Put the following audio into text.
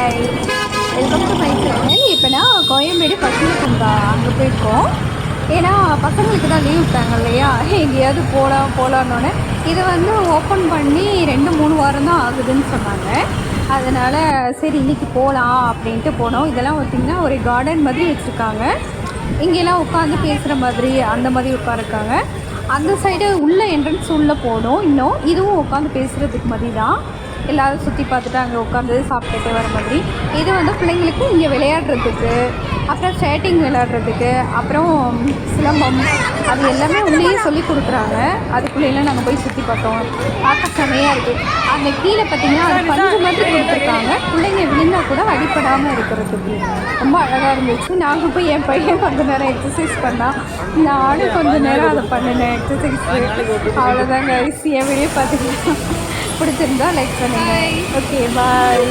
Hi, welcome to my channel. இப்போ நான் கோயம்பேடு பசுமை பூங்கா அங்கே போயிருக்கோம். ஏன்னா பசங்களுக்கு தான் லீவ் விட்டாங்க இல்லையா, எங்கேயாவது போகலான்னொன்னே இதை வந்து ஓப்பன் பண்ணி 2-3 வாரம் தான் ஆகுதுன்னு சொன்னாங்க. அதனால் சரி இன்றைக்கி போகலாம் அப்படின்ட்டு போனோம். இதெல்லாம் பார்த்திங்கன்னா ஒரு கார்டன் மாதிரி வச்சுருக்காங்க. இங்கெல்லாம் உட்காந்து பேசுகிற மாதிரி அந்த மாதிரி உட்காருக்காங்க. அந்த சைடு உள்ள என்ட்ரன்ஸ் உள்ளே போகணும். இன்னும் இதுவும் உட்காந்து பேசுகிறதுக்கு மாதிரி தான். எல்லோரும் சுற்றி பார்த்துட்டு அங்கே உட்காந்து சாப்பிட்டுட்டு வர மாதிரி. இது வந்து பிள்ளைங்களுக்கு இங்கே விளையாடுறதுக்கு, அப்புறம் ஸ்கேட்டிங் விளையாடுறதுக்கு, அப்புறம் சிலம்பம், அது எல்லாமே உள்ளேயே சொல்லி கொடுக்குறாங்க. அதுக்குள்ளேயெல்லாம் நாங்கள் போய் சுற்றி பார்த்தோம். பார்க்க செமையாக இருக்குது. அந்த கீழே பார்த்திங்கன்னா அது பஞ்சு மாதிரி கொடுத்துருக்காங்க. பிள்ளைங்க விழுந்தால் கூட அடிப்படாமல் இருக்கிறதுக்கு ரொம்ப அழகாக இருந்துச்சு. நாங்கள் போய் என் பையன் கொஞ்சம் நேரம் எக்ஸசைஸ் பண்ணால், நானும் கொஞ்சம் நேரம் அதை பண்ணினேன் எக்ஸசைஸ். அவ்வளோதாங்க. என் வீடியோ பார்த்துக்கிட்டோம். பிடிச்சிருந்தா லைக் பண்ணுங்கள். ஓகே, பாய்.